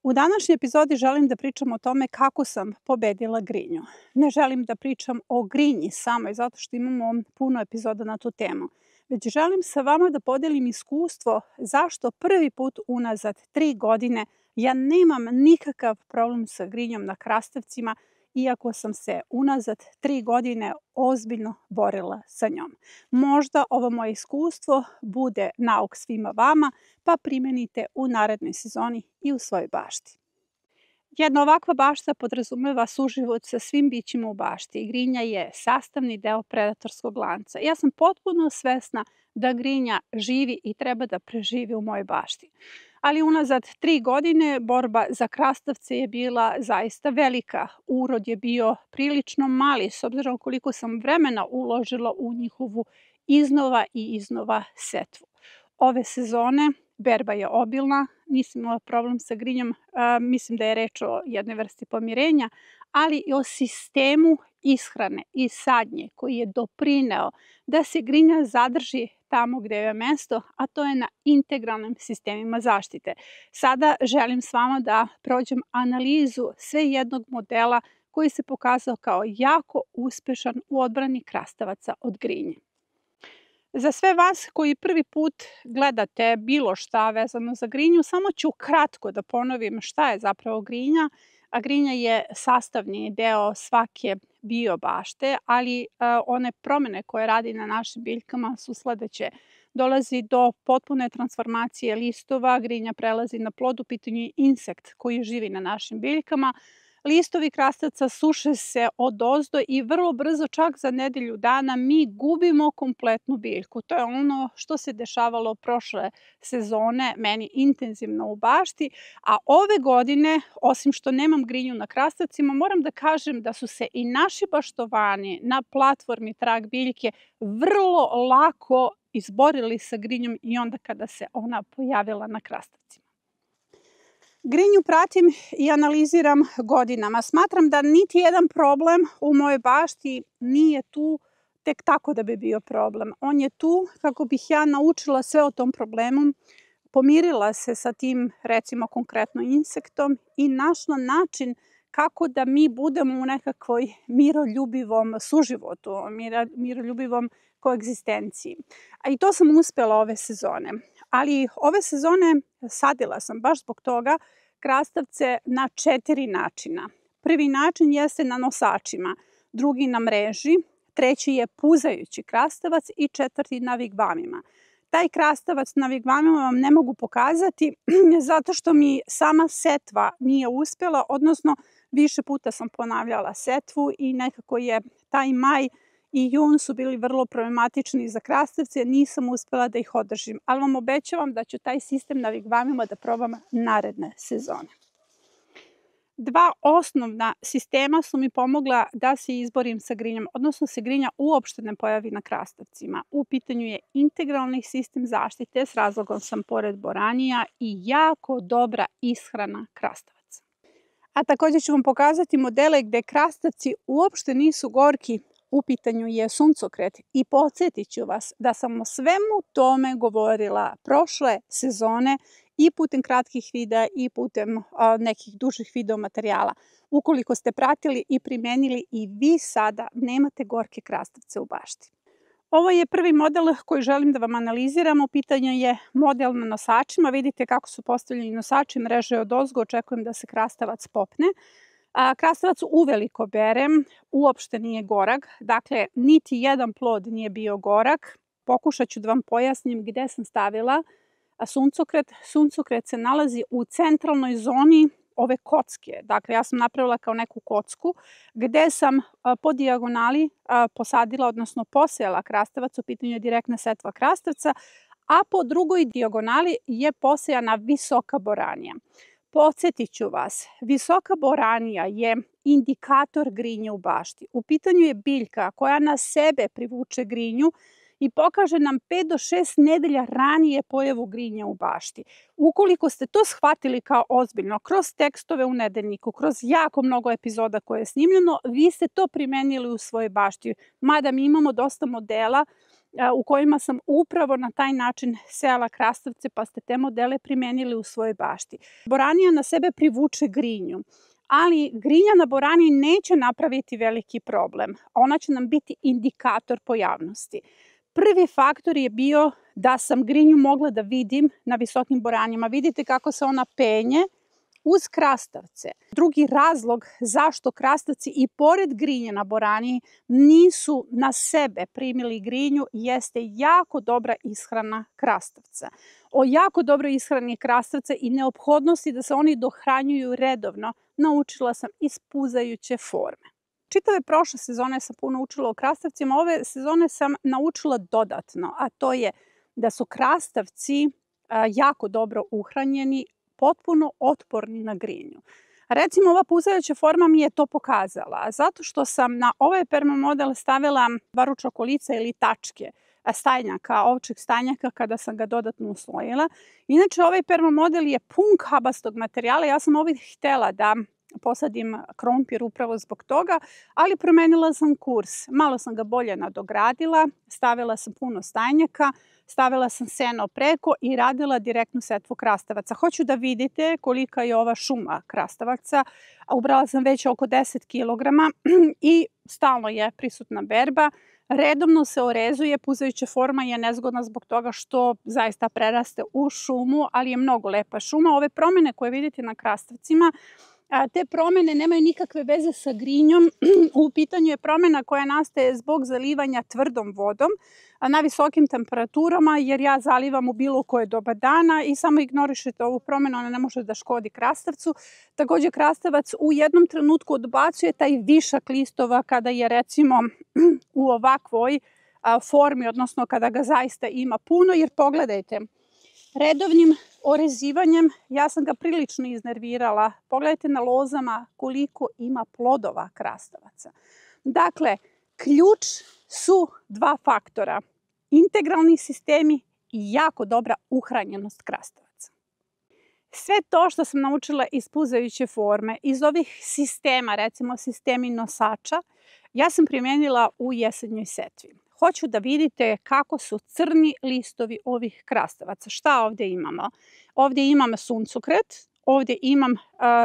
U današnjoj epizodi želim da pričam o tome kako sam pobedila grinju. Ne želim da pričam o grinji samoj, zato što imamo puno epizoda na tu temu, već želim sa vama da podelim iskustvo zašto prvi put unazad 3 godine ja nemam nikakav problem sa grinjom na krastavcima, iako sam se unazad 3 godine ozbiljno borila sa njom. Možda ovo moje iskustvo bude nauk svima vama, pa primenite u narednoj sezoni i u svojoj bašti. Jedna ovakva bašta podrazumeva suživot sa svim bićima u bašti i grinja je sastavni deo predatorskog lanca. Ja sam potpuno svesna da grinja živi i treba da preživi u mojoj bašti. Ali unazad 3 godine borba za krastavce je bila zaista velika. Urod je bio prilično mali, s obzirom koliko sam vremena uložila u njihovu iznova i iznova setvu. Ove sezone berba je obilna, nisam imala problem sa grinjom, mislim da je reč o jednoj vrsti pomirenja, ali i o sistemu ishrane i sadnje koji je doprineo da se grinja zadrži tamo gde je mesto, a to je na integralnim sistemima zaštite. Sada želim s vama da prođem analizu sve jednog modela koji se pokazao kao jako uspešan u odbrani krastavaca od grinje. Za sve vas koji prvi put gledate bilo šta vezano za grinju, samo ću kratko da ponovim šta je zapravo grinja. A grinja je sastavni deo svake biobašte, ali one promene koje radi na našim biljkama su sledeće. Dolazi do potpune transformacije listova, grinja prelazi na plod, u pitanju je insekt koji živi na našim biljkama. Listovi krastavca suše se odozdo i vrlo brzo, čak za nedelju dana, mi gubimo kompletnu biljku. To je ono što se dešavalo prošle sezone, meni intenzivno u bašti, a ove godine, osim što nemam grinju na krastavcima, moram da kažem da su se i naši baštovani na platformi Trag biljke vrlo lako izborili sa grinjom i onda kada se ona pojavila na krastavcima. Grinju pratim i analiziram godinama. Smatram da niti jedan problem u mojoj bašti nije tu tek tako da bi bio problem. On je tu kako bih ja naučila sve o tom problemu, pomirila se sa tim, recimo konkretno insektom i našla način kako da mi budemo u nekakvoj miroljubivom suživotu, miroljubivom koegzistenciji. A i to sam uspela ove sezone. Ali ove sezone sadila sam baš zbog toga krastavce na 4 načina. Prvi način jeste na nosačima, drugi na mreži, treći je puzajući krastavac i četvrti na vigvamima. Taj krastavac na vigvamima vam ne mogu pokazati zato što mi sama setva nije uspela, odnosno više puta sam ponavljala setvu i nekako je taj maj i jun su bili vrlo problematični za krastavce, nisam uspela da ih održim, ali vam obećavam da ću taj sistem na vigvamima da probam naredne sezone. 2 osnovna sistema su mi pomogla da se izborim sa grinjom, odnosno se grinja uopšte ne pojavi na krastavcima. U pitanju je integralni sistem zaštite, s razlogom sam pored boranija i jako dobra ishrana krastavaca. A takođe ću vam pokazati modele gde krastavci uopšte nisu gorki. U pitanju je suncokret i podsjetit ću vas da sam o svemu tome govorila prošle sezone i putem kratkih videa i putem nekih dužih video materijala. Ukoliko ste pratili i primenili i vi sada nemate gorke krastavce u bašti. Ovo je prvi model koji želim da vam analiziram. U pitanju je model na nosačima. Vidite kako su postavljeni nosači, mreže odozgo, očekujem da se krastavac popne. Krastavac uveliko berem, uopšte nije gorak, dakle niti jedan plod nije bio gorak. Pokušat ću da vam pojasnim gde sam stavila suncokret. Suncokret se nalazi u centralnoj zoni ove kocke, dakle ja sam napravila kao neku kocku gde sam po dijagonali posadila, odnosno posejala krastavac, u pitanju je direktna setva krastavca, a po drugoj dijagonali je posejana visoka boranija. Podsjetit ću vas, visoka boranija je indikator grinje u bašti. U pitanju je biljka koja na sebe privuče grinju i pokaže nam 5 do 6 nedelja ranije pojavu grinje u bašti. Ukoliko ste to shvatili kao ozbiljno, kroz tekstove u nedeljniku, kroz jako mnogo epizoda koje je snimljeno, vi ste to primenili u svojoj bašti. Mada mi imamo dosta modela u kojima sam upravo na taj način sejala krastavce, pa ste te modele primenili u svojoj bašti. Boranija na sebe privuče grinju, ali grinja na boraniji neće napraviti veliki problem. Ona će nam biti indikator pojavnosti. Prvi faktor je bio da sam grinju mogla da vidim na visokim boranjima. Vidite kako se ona penje uz krastavce. Drugi razlog zašto krastavci i pored grinje na boraniji nisu na sebe primili grinju jeste jako dobra ishrana krastavca. O jako dobroj ishrani krastavca i neophodnosti da se oni dohranjuju redovno naučila sam iz puzajuće forme. Čitave prošle sezone sam puno učila o krastavcima, ove sezone sam naučila dodatno, a to je da su krastavci jako dobro uhranjeni, potpuno otporni na grinju. Recimo, ova puzajuća forma mi je to pokazala, zato što sam na ovaj permamodel stavila varuča kolica ili tačke stajnjaka, ovčeg stajnjaka kada sam ga dodatno uslojila. Inače, ovaj permamodel je pun kabastog materijala. Ja sam ovdje htjela da posadim krompir upravo zbog toga, ali promenila sam kurs. Malo sam ga bolje nadogradila, stavila sam puno stajnjaka, stavila sam seno preko i radila direktnu setvu krastavaca. Hoću da vidite kolika je ova šuma krastavaca. Ubrala sam već oko 10 kg i stalno je prisutna berba. Redovno se orezuje, puzajuća forma je nezgodna zbog toga što zaista preraste u šumu, ali je mnogo lepa šuma. Ove promjene koje vidite na krastavcima, te promjene nemaju nikakve veze sa grinjom. U pitanju je promjena koja nastaje zbog zalivanja tvrdom vodom na visokim temperaturama, jer ja zalivam u bilo koje doba dana i samo ignorišete ovu promjenu, ona ne može da škodi krastavcu. Također krastavac u jednom trenutku odbacuje taj višak listova kada je recimo u ovakvoj formi, odnosno kada ga zaista ima puno, jer pogledajte, redovnim orezivanjem ja sam ga prilično iznervirala. Pogledajte na lozama koliko ima plodova krastavaca. Dakle, ključ su dva faktora. Integralni sistemi i jako dobra uhranjenost krastavaca. Sve to što sam naučila iz puzajuće forme, iz ovih sistema, recimo sistemi nosača, ja sam primijenila u jesenjoj setvi. Hoću da vidite kako su crni listovi ovih krastavaca. Šta ovdje imamo? Ovdje imam suncokret, ovdje imam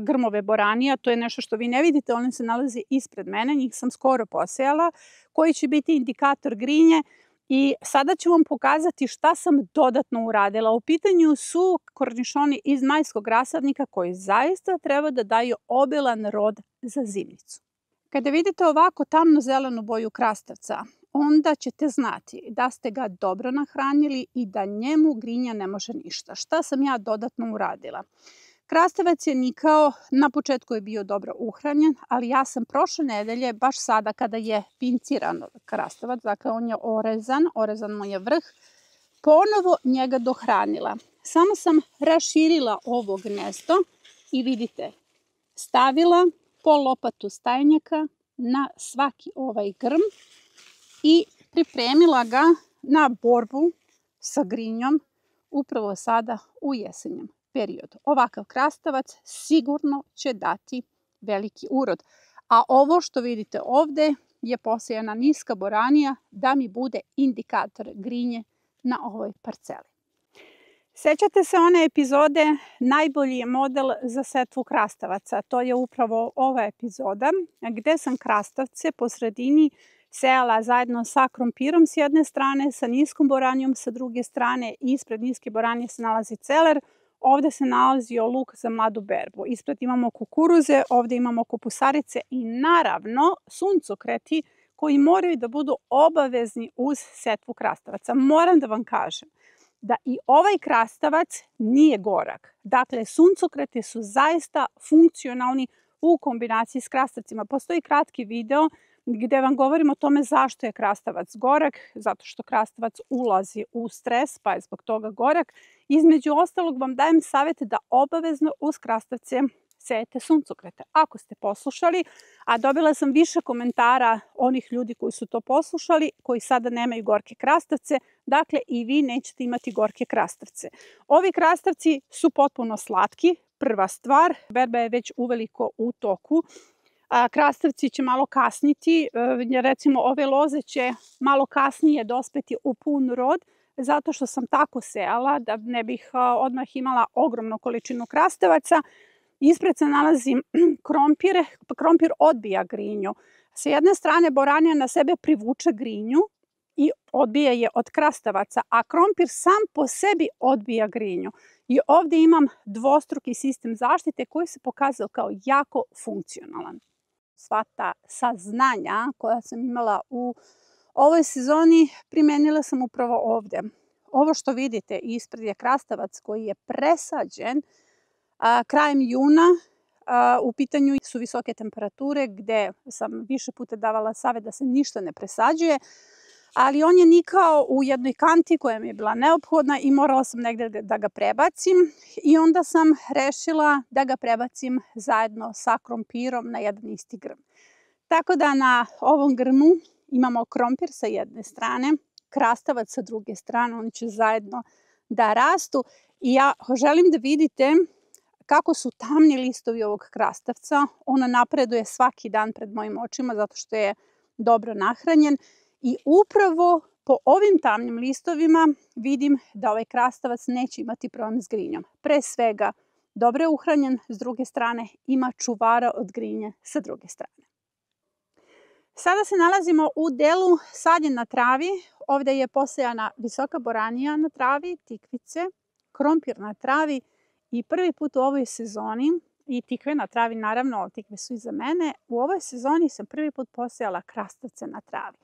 grmove boranija, to je nešto što vi ne vidite, one se nalaze ispred mene, njih sam skoro posejala, koji će biti indikator grinje. I sada ću vam pokazati šta sam dodatno uradila. U pitanju su kornišoni iz majskog rasadnika koji zaista treba da daju obilan rod za zimnicu. Kada vidite ovako tamno zelenu boju krastavca, onda ćete znati da ste ga dobro nahranili i da njemu grinja ne može ništa. Šta sam ja dodatno uradila? Krastavac je nikao, na početku je bio dobro uhranjen, ali ja sam prošle nedelje, baš sada kada je pinciran krastavac, dakle on je orezan mu je vrh, ponovo njega dohranila. Samo sam raširila ovo gnezdo i vidite, stavila pol lopatu stajnjaka na svaki ovaj grm i pripremila ga na borbu sa grinjom upravo sada u jesenjem periodu. Ovakav krastavac sigurno će dati veliki urod. A ovo što vidite ovdje je posejana niska boranija da mi bude indikator grinje na ovoj parceli. Sećate se one epizode najbolji model za setvu krastavaca? To je upravo ova epizoda gdje sam krastavce po sredini sejala zajedno sa krompirom s jedne strane, sa niskom boranijom sa druge strane. Ispred niske boranije se nalazi celer, ovdje se nalazio luk za mladu berbu. Ispred imamo kukuruze, ovdje imamo kupusarice i naravno suncokreti koji moraju da budu obavezni uz setvu krastavaca. Moram da vam kažem da i ovaj krastavac nije gorak. Dakle, suncokreti su zaista funkcionalni u kombinaciji s krastavcima. Postoji kratki video gdje vam govorim o tome zašto je krastavac gorak, zato što krastavac ulazi u stres, pa je zbog toga gorak. Između ostalog vam dajem savjet da obavezno uz krastavce sejete suncokrete. Ako ste poslušali, a dobila sam više komentara onih ljudi koji su to poslušali, koji sada nemaju gorke krastavce, dakle i vi nećete imati gorke krastavce. Ovi krastavci su potpuno slatki, prva stvar, berba je već uveliko u toku. Krastavci će malo kasniti, recimo ove loze će malo kasnije dospeti u pun rod, zato što sam tako sejala da ne bih odmah imala ogromnu količinu krastavaca. Ispred se nalazi krompir, krompir odbija grinju. Sa jedne strane boranija na sebe privuče grinju i odbija je od krastavaca, a krompir sam po sebi odbija grinju. I ovdje imam dvostruki sistem zaštite koji se pokazao kao jako funkcionalan. Sva ta saznanja koja sam imala u ovoj sezoni primenila sam upravo ovdje. Ovo što vidite ispred je krastavac koji je presađen krajem juna. U pitanju su visoke temperature gdje sam više puta davala savjet da se ništa ne presađuje, ali on je nikao u jednoj kanti koja mi je bila neophodna i morala sam negdje da ga prebacim i onda sam rešila da ga prebacim zajedno sa krompirom na jedan isti grm. Tako da na ovom grmu imamo krompir sa jedne strane, krastavac sa druge strane, oni će zajedno da rastu i ja želim da vidite kako su tamni listovi ovog krastavca. On napreduje svaki dan pred mojim očima zato što je dobro nahranjen i upravo po ovim tamnim listovima vidim da ovaj krastavac neće imati problem s grinjom. Pre svega, dobro je uhranjen, s druge strane ima čuvara od grinje sa druge strane. Sada se nalazimo u delu sadnje na travi. Ovdje je posejana visoka boranija na travi, tikvice, krompir na travi i prvi put u ovoj sezoni, i tikve na travi, naravno, tikve su iza mene, u ovoj sezoni sam prvi put posejala krastavce na travi.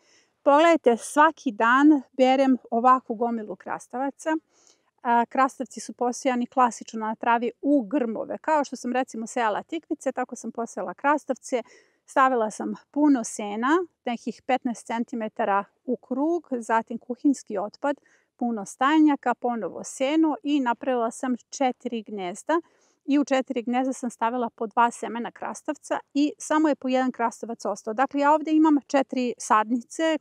Pogledajte, svaki dan berem ovakvu gomilu krastavaca. Krastavci su posejani klasično na travi u grmove. Kao što sam recimo sejala tikvice, tako sam posejala krastavce. Stavila sam puno sena, nekih 15 cm u krug, zatim kuhinski otpad, puno stajnjaka, ponovo seno i napravila sam 4 gnezda. I u 4 gnezda sam stavila po 2 semena krastavca i samo je po jedan krastavac ostao. Dakle, ja ovdje imam 4 sadnice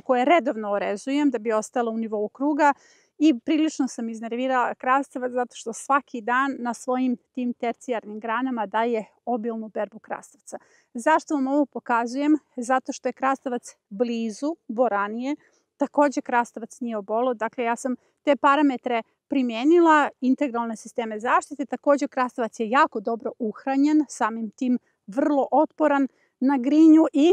koje redovno orezujem da bi ostala u nivou kruga i prilično sam iznervirala krastavac zato što svaki dan na svojim tim tercijarnim granama daje obilnu berbu krastavca. Zašto vam ovo pokazujem? Zato što je krastavac blizu boranije, također krastavac nije obolo, dakle ja sam te parametre primijenila, integralne sisteme zaštite, također krastavac je jako dobro uhranjen, samim tim vrlo otporan na grinju i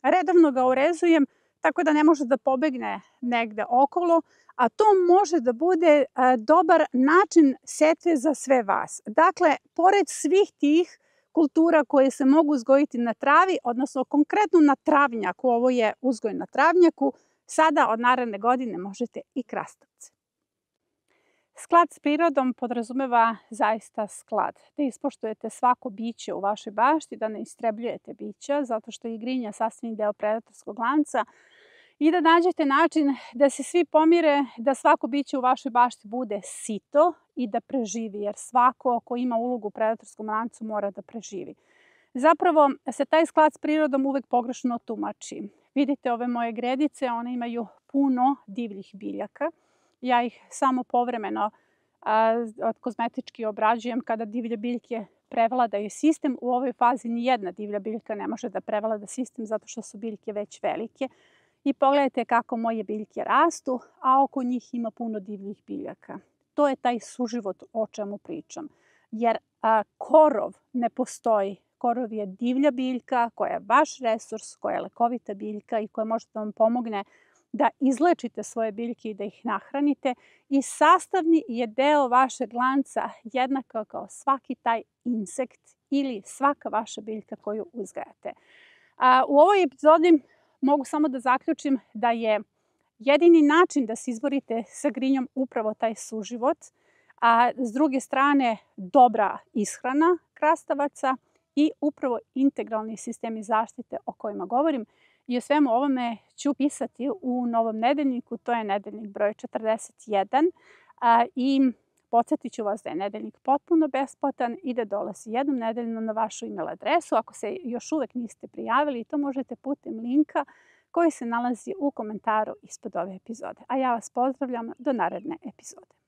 redovno ga orezujem tako da ne može da pobegne negde okolo, a to može da bude dobar način setve za sve vas. Dakle, pored svih tih kultura koje se mogu uzgojiti na travi, odnosno konkretno na travnjaku, ovo je uzgoj na travnjaku, sada od naredne godine možete i krastavce. Sklad s prirodom podrazumeva zaista sklad. Da ispoštujete svako biće u vašoj bašti, da ne istrebljujete bića, zato što je grinja sastavni deo predatorskog lanca i da nađete način da se svi pomire, da svako biće u vašoj bašti bude sito i da preživi, jer svako ko ima ulogu u predatorskom lancu mora da preživi. Zapravo se taj sklad s prirodom uvek pogrešno tumači. Vidite ove moje gredice, one imaju puno divljih biljaka. Ja ih samo povremeno kozmetički obrađujem kada divlje biljke prevladaju sistem. U ovoj fazi nijedna divlja biljka ne može da prevlada sistem zato što su biljke već velike. I pogledajte kako moje biljke rastu, a oko njih ima puno divljih biljaka. To je taj suživot o čemu pričam. Jer korov ne postoji. Korov je divlja biljka koja je vaš resurs, koja je lekovita biljka i koja može da vam pomogne da izlečite svoje biljke i da ih nahranite i sastavni je deo vašeg lanca jednako kao svaki taj insekt ili svaka vaša biljka koju uzgajate. U ovoj epizodi mogu samo da zaključim da je jedini način da se izborite sa grinjom upravo taj suživot, a s druge strane dobra ishrana krastavaca i upravo integralni sistemi zaštite o kojima govorim. I o svemu ovome ću pisati u novom nedeljniku, to je nedeljnik broj 41. I podsjetit ću vas da je nedeljnik potpuno besplatan i da dolazi jednom nedeljno na vašu email adresu. Ako se još uvek niste prijavili, to možete putem linka koji se nalazi u komentaru ispod ove epizode. A ja vas pozdravljam do naredne epizode.